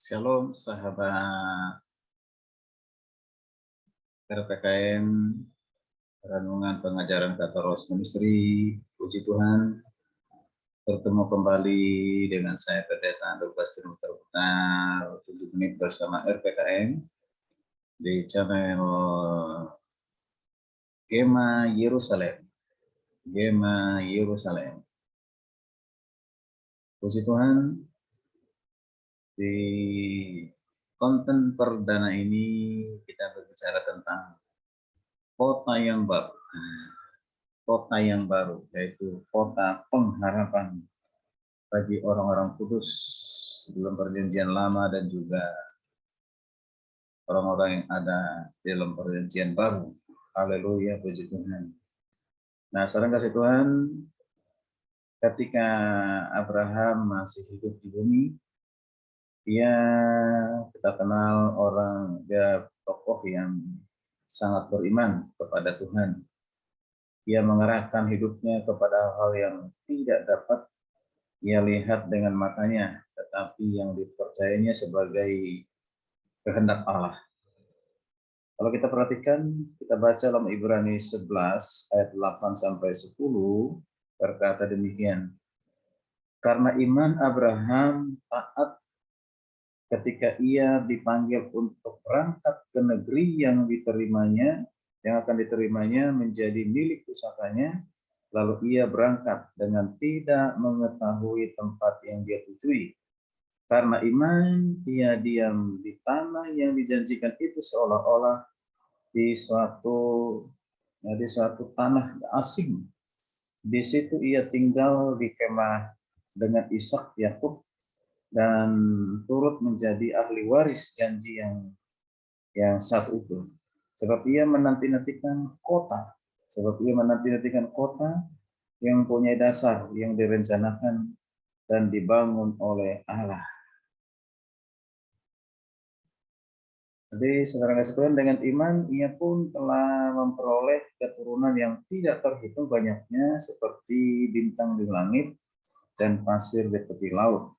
Shalom sahabat RPKM, Renungan Pengajaran Kata Ros Ministry. Puji Tuhan, bertemu kembali dengan saya Pendeta Douglas Terputar 7 menit bersama RPKM di channel Gema Yerusalem. Gema Yerusalem. Puji Tuhan, di konten perdana ini kita berbicara tentang kota yang baru. Kota yang baru, yaitu kota pengharapan bagi orang-orang kudus dalam perjanjian lama dan juga orang-orang yang ada di dalam perjanjian baru. Haleluya, puji Tuhan. Nah, saudara kasih Tuhan, ketika Abraham masih hidup di bumi, dia kita kenal dia tokoh yang sangat beriman kepada Tuhan. Ia mengerahkan hidupnya kepada hal yang tidak dapat ia lihat dengan matanya, tetapi yang dipercayainya sebagai kehendak Allah. Kalau kita perhatikan, kita baca dalam Ibrani 11 ayat 8-10 berkata demikian. Karena iman Abraham taat ketika ia dipanggil untuk berangkat ke negeri yang akan diterimanya menjadi milik pusakanya, lalu ia berangkat dengan tidak mengetahui tempat yang dia tujui. Karena iman, ia diam di tanah yang dijanjikan itu seolah-olah di suatu tanah asing. Di situ ia tinggal di kemah dengan Ishak, Yakub, dan turut menjadi ahli waris janji yang satu itu. Sebab ia menanti-nantikan kota yang mempunyai dasar yang direncanakan dan dibangun oleh Allah. Jadi saudara kasih Tuhan, dengan iman ia pun telah memperoleh keturunan yang tidak terhitung banyaknya seperti bintang di langit dan pasir di tepi laut.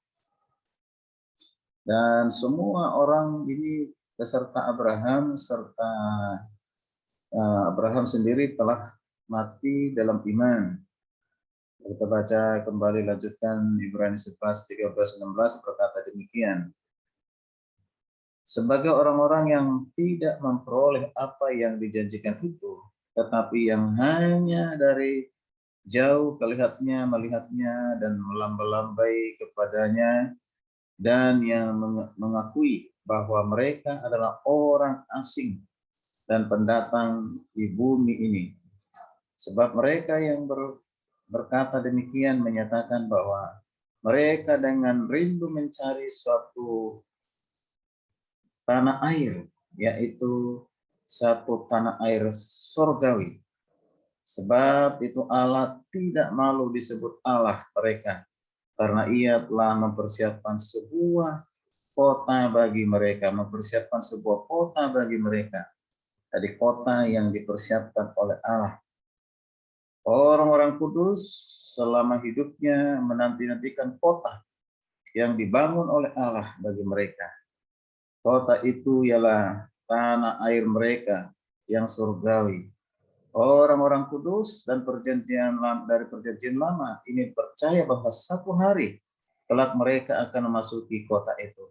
Dan semua orang ini beserta Abraham Abraham sendiri telah mati dalam iman. Kita baca kembali, lanjutkan Ibrani 11, 13, 16 berkata demikian. Sebagai orang-orang yang tidak memperoleh apa yang dijanjikan itu, tetapi yang hanya dari jauh melihatnya dan melambai-lambai kepadanya, dan yang mengakui bahwa mereka adalah orang asing dan pendatang di bumi ini. Sebab mereka yang berkata demikian menyatakan bahwa mereka dengan rindu mencari suatu tanah air, yaitu satu tanah air surgawi. Sebab itu Allah tidak malu disebut Allah mereka, karena ia telah mempersiapkan sebuah kota bagi mereka, Jadi kota yang dipersiapkan oleh Allah. Orang-orang kudus selama hidupnya menanti-nantikan kota yang dibangun oleh Allah bagi mereka. Kota itu ialah tanah air mereka yang surgawi. Orang-orang kudus dan dari perjanjian lama ini percaya bahwa satu hari kelak mereka akan memasuki kota itu.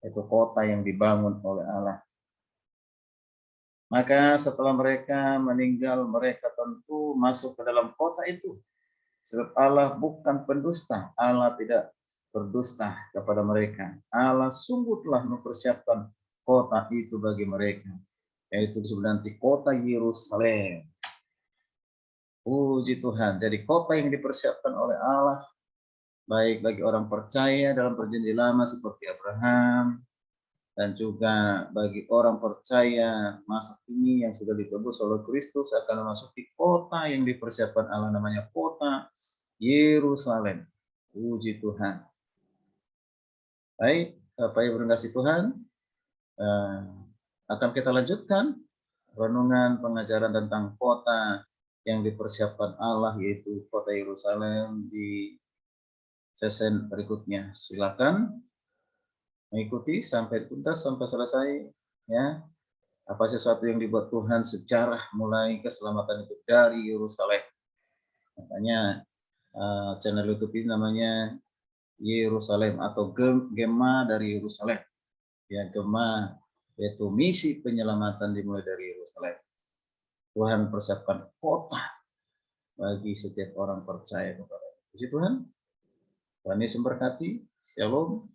Itu kota yang dibangun oleh Allah. Maka setelah mereka meninggal, mereka tentu masuk ke dalam kota itu. Sebab Allah bukan pendusta, Allah tidak berdusta kepada mereka. Allah sungguh telah mempersiapkan kota itu bagi mereka, yaitu disebut nanti kota Yerusalem. Puji Tuhan. Jadi kota yang dipersiapkan oleh Allah, baik bagi orang percaya dalam perjanjian lama seperti Abraham, dan juga bagi orang percaya masa kini yang sudah ditebus oleh Kristus akan memasuki kota yang dipersiapkan Allah, namanya kota Yerusalem. Puji Tuhan. Baik, Bapak Ibu kasih Tuhan, akan kita lanjutkan renungan pengajaran tentang kota yang dipersiapkan Allah, yaitu kota Yerusalem, di sesi berikutnya. Silakan mengikuti sampai tuntas, sampai selesai, ya. Apa sesuatu yang dibuat Tuhan sejarah mulai keselamatan itu dari Yerusalem. Makanya channel YouTube ini namanya Yerusalem atau Gema dari Yerusalem. Ya, Gema yaitu misi penyelamatan dimulai dari Yerusalem. Tuhan persiapkan kota bagi setiap orang percaya kepada Puji Tuhan. Tuhan Yesus memberkati. Shalom.